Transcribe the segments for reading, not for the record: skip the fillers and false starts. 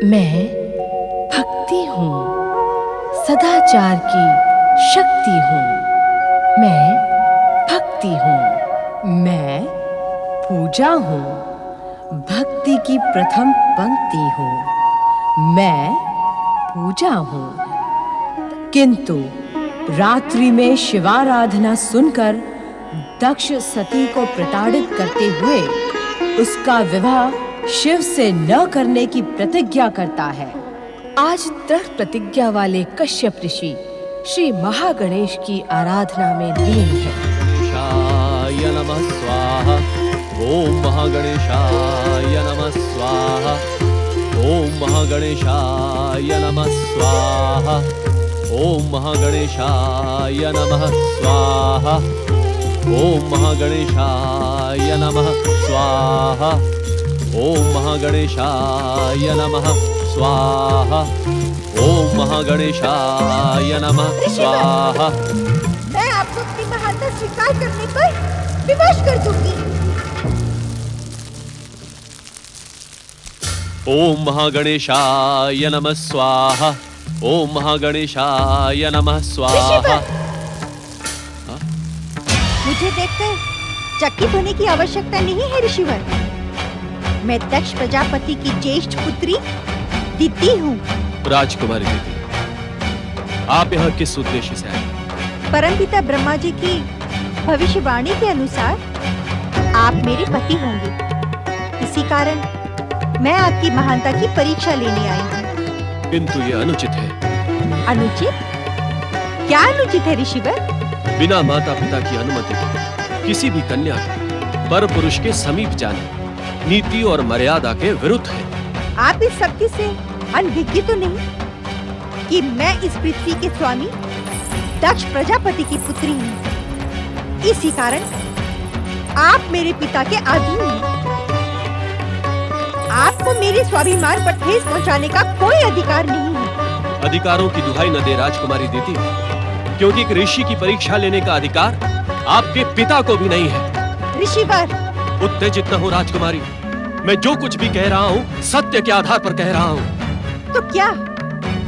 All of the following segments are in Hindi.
मैं भक्ति हूँ, सदाचार की शक्ति हूँ। मैं भक्ति हूँ, मैं पूजा हूँ, भक्ति की प्रथम पंक्ति हूँ। मैं पूजा हूँ। किंतु रात्रि में शिवाराधना सुनकर दक्ष सती को प्रताड़ित करते हुए उसका विवाह शिव से न करने की प्रतिज्ञा करता है। आज दृढ़ प्रतिज्ञा वाले कश्यप ऋषि श्री महागणेश की आराधना में लीन है। गणेशाय नमः स्वाहा। ओम महागणेशाय नमः स्वाहा। ओम महागणेशाय नमः स्वाहा। ओम महागणेशाय नमः स्वाहा। ओम महागणेशाय नमः स्वाहा। ओम महागणेशाय नमः स्वाहा। ओम महागणेशाय नमः स्वाहा। मैं आपको अपनी महानता स्वीकार करने पर विवश कर दूंगी। ओम महागणेशाय नमः स्वाहा। ओम महागणेशाय नमः स्वाहा। मुझे देखकर चकित होने की आवश्यकता नहीं है ऋषिवर। मैं दक्ष प्रजापति की ज्येष्ठ पुत्री दिति हूँ। राजकुमारी दीदी, आप यहाँ किस उद्देश्य से आए? परमपिता ब्रह्मा जी की भविष्यवाणी के अनुसार आप मेरे पति होंगे। इसी कारण मैं आपकी महानता की परीक्षा लेने आई हूँ। किंतु ये अनुचित है। अनुचित? क्या अनुचित है ऋषिवर? बिना माता पिता की अनुमति के किसी भी कन्या को पर पुरुष के समीप जाना नीति और मर्यादा के विरुद्ध है। आप इस सत्य से अनभिज्ञ तो नहीं कि मैं इस पृथ्वी के स्वामी दक्ष प्रजापति की पुत्री हूँ। इसी कारण आप मेरे पिता के अधीन हैं। आपको मेरे स्वाभिमान पर ठेस पहुँचाने का कोई अधिकार नहीं है। अधिकारों की दुहाई न दे राजकुमारी दीदी, क्योंकि एक ऋषि की परीक्षा लेने का अधिकार आपके पिता को भी नहीं है। ऋषिवर, उत्तेजित न हो राजकुमारी। मैं जो कुछ भी कह रहा हूँ सत्य के आधार पर कह रहा हूँ। तो क्या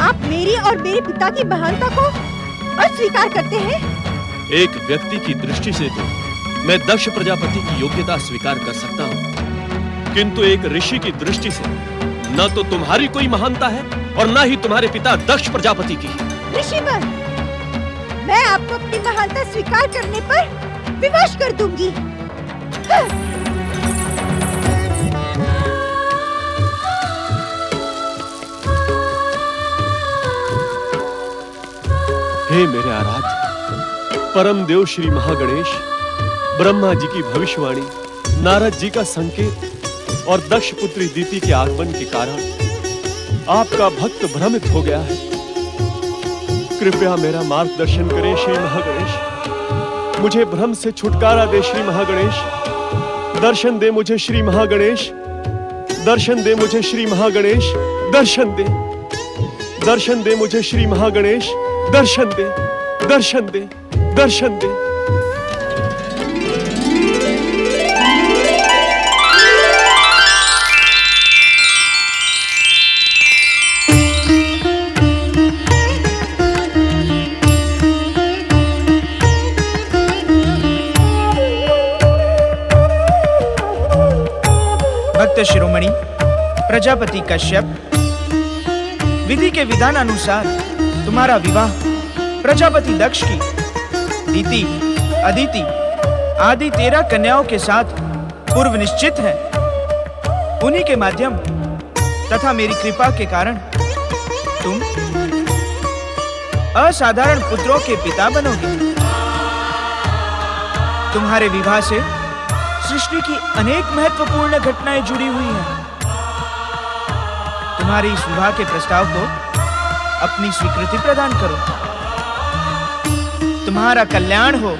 आप मेरी और मेरे पिता की महानता को अस्वीकार करते हैं? एक व्यक्ति की दृष्टि से तो मैं दक्ष प्रजापति की योग्यता स्वीकार कर सकता हूँ, किंतु एक ऋषि की दृष्टि से न तो तुम्हारी कोई महानता है और न ही तुम्हारे पिता दक्ष प्रजापति की। ऋषिवर, मैं आपको अपनी महानता स्वीकार करने पर विवश कर दूंगी। हे मेरे आराध्य परम देव श्री महागणेश, ब्रह्मा जी की भविष्यवाणी, नारद जी का संकेत और दक्ष पुत्री दिति के आगमन के कारण आपका भक्त भ्रमित हो गया है। कृपया मेरा मार्गदर्शन करें श्री महागणेश। मुझे भ्रम से छुटकारा दे श्री महागणेश। दर्शन दे मुझे श्री महागणेश। दर्शन दे मुझे श्री महागणेश। दर्शन दे, दर्शन दे मुझे श्री महागणेश। दर्शन दे, दर्शन दे, दर्शन दे। भक्त शिरोमणि प्रजापति कश्यप, विधि के विधान अनुसार तुम्हारा विवाह प्रजापति दक्ष की दिति, अदिति आदि 13 कन्याओं के साथ पूर्व निश्चित है। उन्हीं के माध्यम तथा मेरी कृपा के कारण तुम असाधारण पुत्रों के पिता बनोगे। तुम्हारे विवाह से सृष्टि की अनेक महत्वपूर्ण घटनाएं जुड़ी हुई हैं। तुम्हारे इस विवाह के प्रस्ताव को अपनी स्वीकृति प्रदान करो। तुम्हारा कल्याण हो।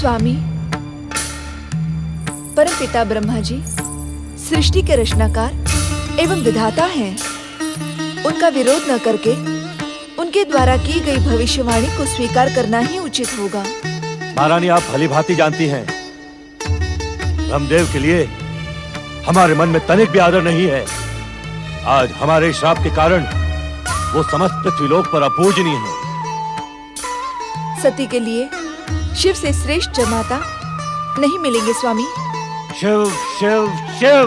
स्वामी, परमपिता ब्रह्मा जी सृष्टि के रचनाकार एवं विधाता हैं। उनका विरोध न करके उनके द्वारा की गई भविष्यवाणी को स्वीकार करना ही उचित होगा। महारानी, आप भली भांति जानती हैं, ब्रह्मदेव के लिए हमारे मन में तनिक भी आदर नहीं है। आज हमारे श्राप के कारण वो समस्त पृथ्वीलोक पर अपूजनीय है। सती के लिए शिव से श्रेष्ठ जमाता नहीं मिलेंगे स्वामी। शिव शिव शिव,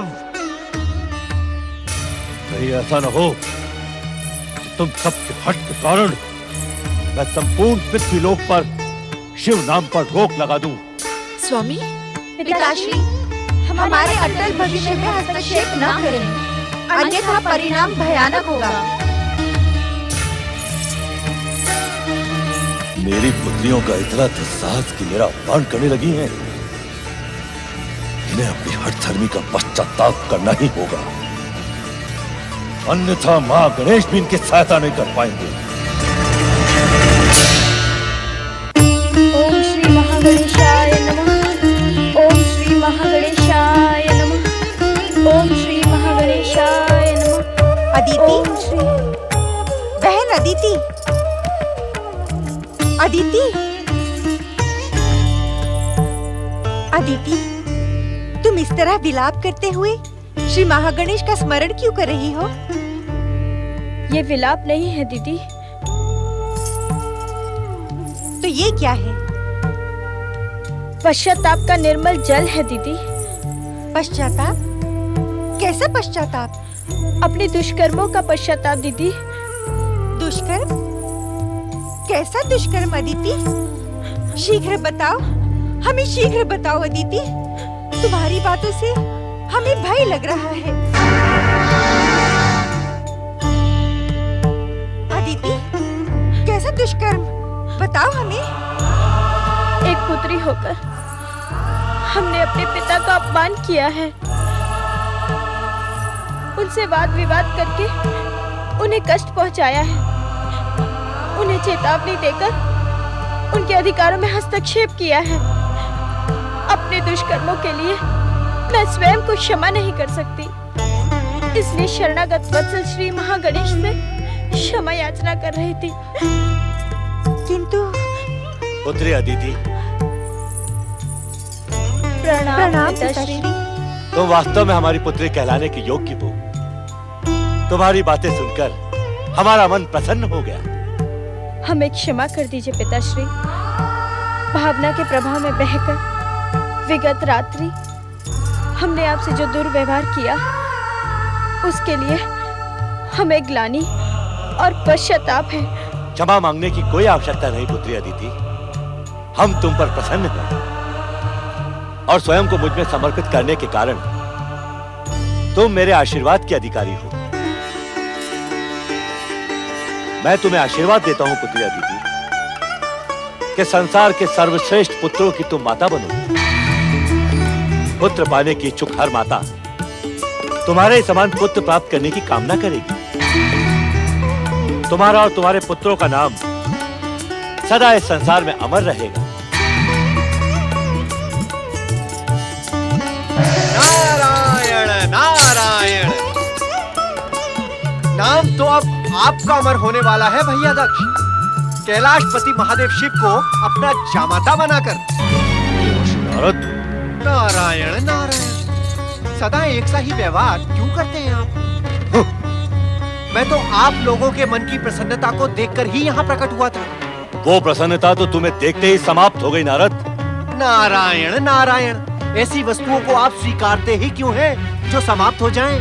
कहीं ऐसा न हो कि तुम सबके हट के कारण मैं संपूर्ण पृथ्वीलोक पर शिव नाम पर रोक लगा दूं। स्वामी, पिताश्री, हमारे अटल भविष्य में हस्तक्षेप न करें, अन्यथा परिणाम भयानक होगा। मेरी पुत्रियों का इतना दुस्साहस कि मेरा अपमान करने लगी हैं। इन्हें अपनी हठधर्मी का पश्चाताप करना ही होगा, अन्यथा मां गणेश भी इनकी सहायता नहीं कर पाएंगे। ओम श्री महागणेशाय नमः। ओम श्री महागणेशाय नमः। ओम श्री महागणेशाय नमः। अदिति, ओम श्री बहन अदिति, अदिति, अदिति, तुम इस तरह विलाप करते हुए श्री महागणेश का स्मरण क्यों कर रही हो? ये विलाप नहीं है दीदी, तो ये क्या है? पश्चाताप का निर्मल जल है दीदी। पश्चाताप? कैसा पश्चाताप? अपने दुष्कर्मों का पश्चाताप दीदी। दुष्कर्म? कैसा दुष्कर्म अदिति? शीघ्र बताओ, हमें शीघ्र बताओ अदिति। तुम्हारी बातों से हमें भय लग रहा है। अदिति, कैसा दुष्कर्म? बताओ हमें। एक पुत्री होकर हमने अपने पिता का अपमान किया है। उनसे वाद विवाद करके उन्हें कष्ट पहुंचाया है। उन्हें चेतावनी देकर उनके अधिकारों में हस्तक्षेप किया है। अपने दुष्कर्मों के लिए मैं स्वयं को क्षमा नहीं कर सकती, इसलिए शरणागत वत्सल श्री महागणेश से क्षमा याचना कर रही थी। किंतु पुत्री अदिति, प्रणाम पिताश्री। तुम वास्तव में हमारी पुत्री कहलाने के योग्य हो। तुम्हारी बातें सुनकर हमारा मन प्रसन्न हो गया। हमें क्षमा कर दीजिए पिताश्री। भावना के प्रभाव में बहकर विगत रात्रि हमने आपसे जो दुर्व्यवहार किया, उसके लिए हमें ग्लानि और पश्चाताप है। क्षमा मांगने की कोई आवश्यकता नहीं पुत्री अदिति। हम तुम पर प्रसन्न हैं और स्वयं को मुझ में समर्पित करने के कारण तुम मेरे आशीर्वाद के अधिकारी हो। मैं तुम्हें आशीर्वाद देता हूं पुत्री अदिति कि संसार के सर्वश्रेष्ठ पुत्रों की तुम माता बनो। पुत्र पाने की इच्छुक हर माता तुम्हारे समान पुत्र प्राप्त करने की कामना करेगी। तुम्हारा और तुम्हारे पुत्रों का नाम सदा इस संसार में अमर रहेगा। नारायण नारायण। नाम तो अब आपका अमर होने वाला है भैया दक्ष। कैलाशपति महादेव शिव को अपना जामाता बनाकर। नारद, नारायण नारायण, सदा एक सा ही व्यवहार क्यों करते हैं आप? मैं तो आप लोगों के मन की प्रसन्नता को देखकर ही यहाँ प्रकट हुआ था। वो प्रसन्नता तो तुम्हें देखते ही समाप्त हो गई नारद। नारायण नारायण, ऐसी वस्तुओं को आप स्वीकारते ही क्यों हैं जो समाप्त हो जाएं?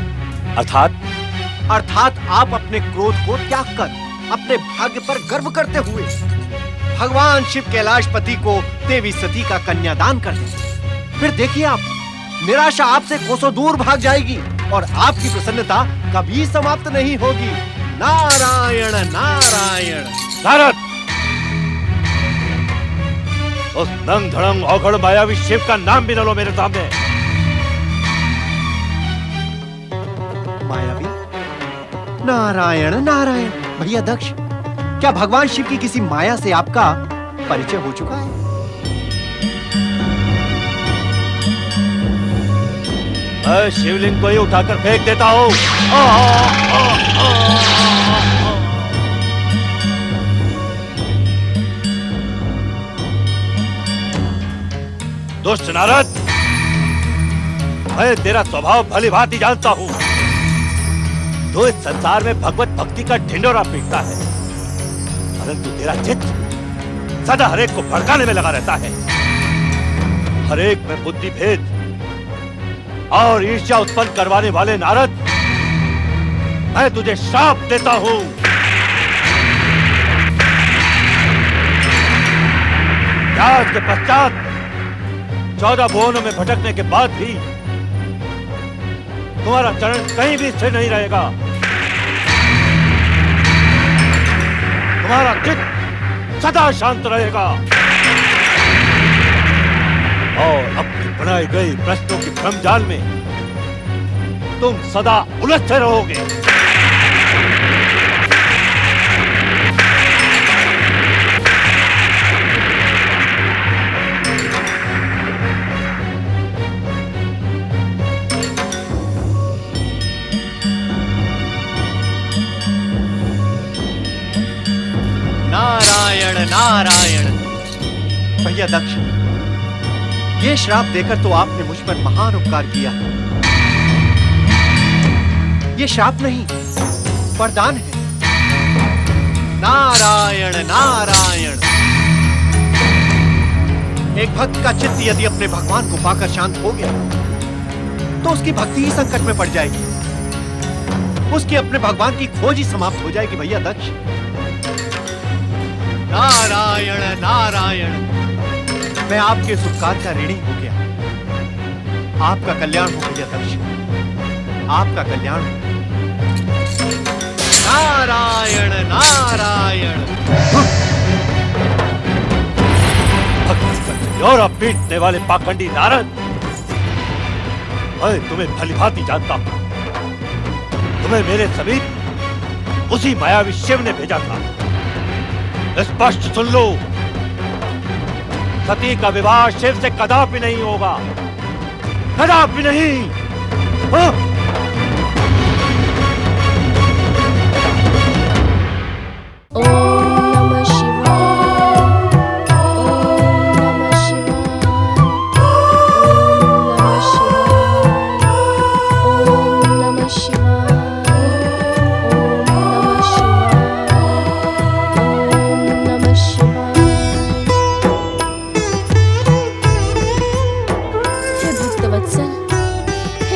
अर्थात आप अपने क्रोध को त्याग कर अपने भाग्य पर गर्व करते हुए भगवान शिव कैलाशपति को देवी सती का कन्यादान कर दें। फिर देखिए आप, निराशा आपसे कोसों दूर भाग जाएगी और आपकी प्रसन्नता कभी समाप्त नहीं होगी। नारायण नारायण। नारद, उस नंग धड़ंग औघड़ मायावी शिव का नाम भी न लो मेरे सामने। मायावी? नारायण नारायण। भैया दक्ष, क्या भगवान शिव की किसी माया से आपका परिचय हो चुका है? मैं शिवलिंग को ही उठाकर फेंक देता हूँ। दुष्ट नारद, मैं तेरा स्वभाव भली भांति जानता हूँ। तो इस संसार में भगवत भक्ति का ढिंढोरा पीटता है, परंतु तेरा चित्त सदा हरेक को भड़काने में लगा रहता है। हरेक में बुद्धि भेद और ईर्ष्या उत्पन्न करवाने वाले नारद, मैं तुझे श्राप देता हूँ। त्याग के पश्चात 14 भुवनों में भटकने के बाद भी तुम्हारा चरण कहीं भी स्थिर नहीं रहेगा। तुम्हारा चित्त सदा शांत रहेगा और अपनी बनाई गई प्रश्नों की भ्रमजाल में तुम सदा उलझते रहोगे। नारायण नारायण। भैया दक्ष, ये श्राप देकर तो आपने मुझ पर महान उपकार किया। ये श्राप नहीं, वरदान है। नारायण नारायण। एक भक्त का चित्त यदि अपने भगवान को पाकर शांत हो गया तो उसकी भक्ति ही संकट में पड़ जाएगी, उसकी अपने भगवान की खोज ही समाप्त हो जाएगी। भैया दक्ष, नारायण नारायण। मैं आपके इस उपकार का ऋणी हो गया। आपका कल्याण हो भैया दक्ष, आपका कल्याण हो। नारायण नारायण। और पीटने वाले पाखंडी नारद, मैं तुम्हें भली भांति जानता हूं। तुम्हें मेरे समीप उसी मायावी शिव ने भेजा था। स्पष्ट सुन लो, सती का विवाह शिव से कदापि नहीं होगा, कदापि नहीं। हाँ?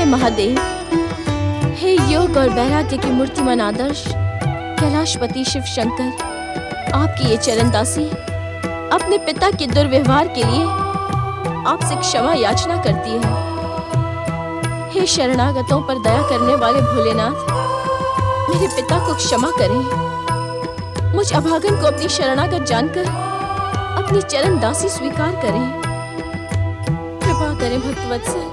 महादेव, हे योग और वैराग्य की मूर्तिमान आदर्श कैलाशपति शिव शंकर, आपकी ये चरण दासी अपने पिता के दुर्व्यवहार के लिए आपसे क्षमा याचना करती है। हे शरणागतों पर दया करने वाले भोलेनाथ, मेरे पिता को क्षमा करें। मुझ अभागन को अपनी शरणागत जानकर अपनी चरण दासी स्वीकार करें। कृपा करें भक्तवत्सल,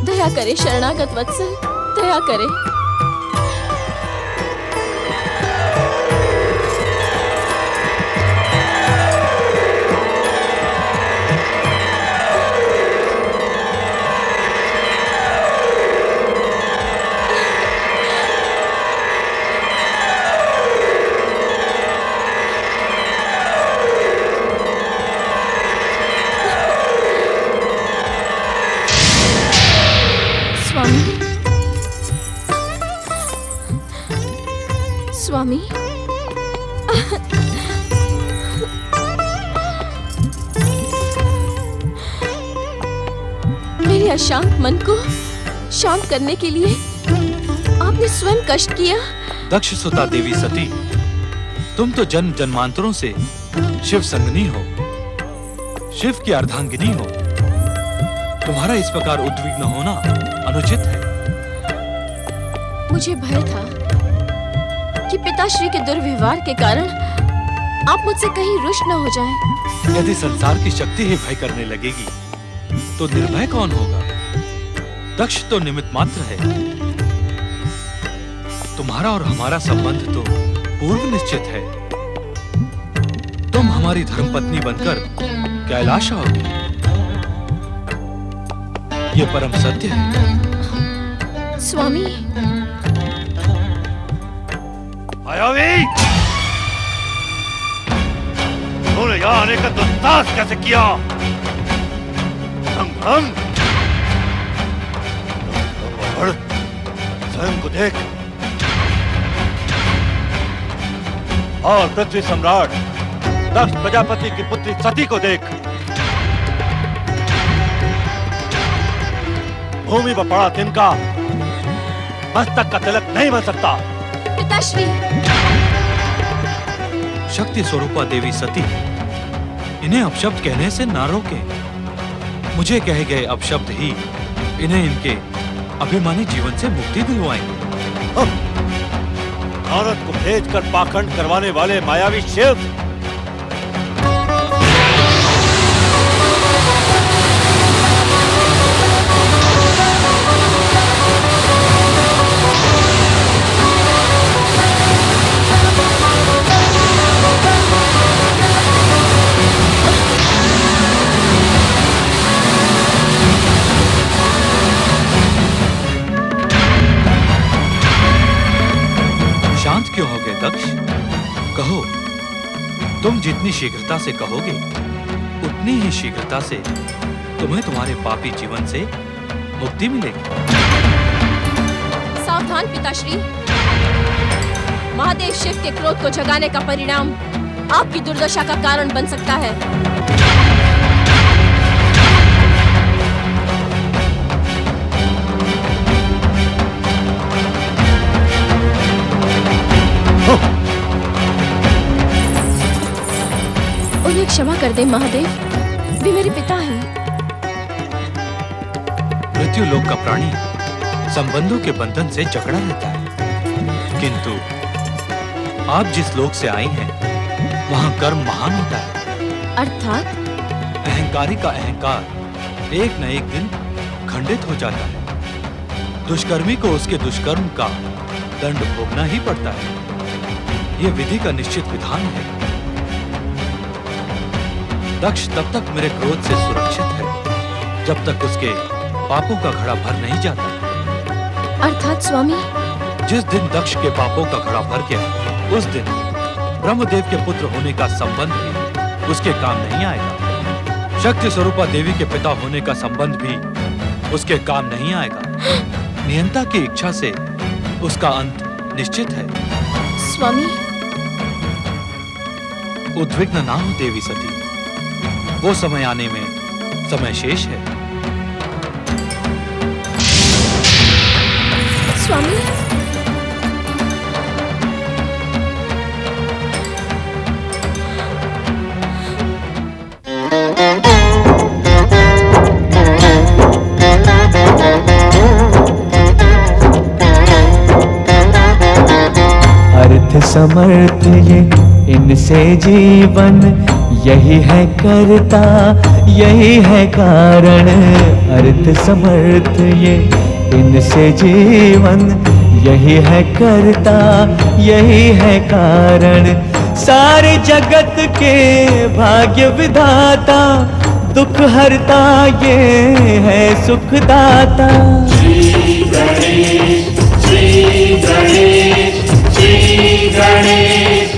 दया करे शरणागत वत्सल, दया करे। स्वामी, मेरे अशांत मन को शांत करने के लिए आपने स्वयं कष्ट किया। दक्ष सुता देवी सती, तुम तो जन्म जन्मांतरों से शिव संगनी हो, शिव की अर्धांगिनी हो। तुम्हारा इस प्रकार उद्विग्न होना अनुचित है। मुझे भय था कि पिताश्री के दुर्व्यवहार के कारण आप मुझसे कहीं रुष्ट न हो जाएं। यदि संसार की शक्ति ही भय करने लगेगी तो निर्भय कौन होगा? दक्ष तो निमित्त मात्र है। तुम्हारा और हमारा संबंध तो पूर्व निश्चित है। तुम हमारी धर्मपत्नी बनकर कैलाश आओगी, ये परम सत्य है। स्वामी, मायावी, तूने यहाँ आने का दुस्साहस कैसे किया? संभ्रम। बढ़, स्वयं को देख और पृथ्वी सम्राट दक्ष प्रजापति की पुत्री सती को देख। भूमि पर पड़ा तिनका मस्तक का तिलक नहीं बन सकता। पिताश्री, शक्ति स्वरूपा देवी सती, इन्हें अपशब्द कहने से ना रोके। मुझे कहे गए अपशब्द ही इन्हें इनके अभिमानी जीवन से मुक्ति दिलवाएंगे। नारद को भेजकर पाखंड करवाने वाले मायावी शिव, क्यों हो गए दक्ष? कहो, तुम जितनी शीघ्रता से कहोगे उतनी ही शीघ्रता से तुम्हें तुम्हारे पापी जीवन से मुक्ति मिलेगी। सावधान पिताश्री, महादेव शिव के क्रोध को जगाने का परिणाम आपकी दुर्दशा का कारण बन सकता है। उन्हें क्षमा कर दे महादेव, वे मेरे पिता हैं। मृत्युलोक का प्राणी संबंधों के बंधन से जकड़ा रहता है, किंतु आप जिस लोक से आई हैं, वहां कर्म महान होता है। अर्थात अहंकारी का अहंकार एक न एक दिन खंडित हो जाता है। दुष्कर्मी को उसके दुष्कर्म का दंड भोगना ही पड़ता है। यह विधि का निश्चित विधान है। दक्ष तब तक मेरे क्रोध से सुरक्षित है जब तक उसके पापों का घड़ा भर नहीं जाता। अर्थात स्वामी, जिस दिन दक्ष के पापों का घड़ा भर गया, उस दिन ब्रह्मदेव के पुत्र होने का संबंध भी उसके काम नहीं आएगा। शक्ति स्वरूपा देवी के पिता होने का संबंध भी उसके काम नहीं आएगा। नियंता की इच्छा से उसका अंत निश्चित है। स्वामी, उद्विग्न ना हो देवी सती, वो समय आने में समय शेष है। स्वामी, अर्थ समर्थ ये इनसे जीवन, यही है करता यही है कारण। अर्थ समर्थ ये इनसे जीवन, यही है करता यही है कारण। सारे जगत के भाग्य विधाता, दुख हरता ये है सुखदाता। श्री गणेश, श्री गणेश, श्री गणेश।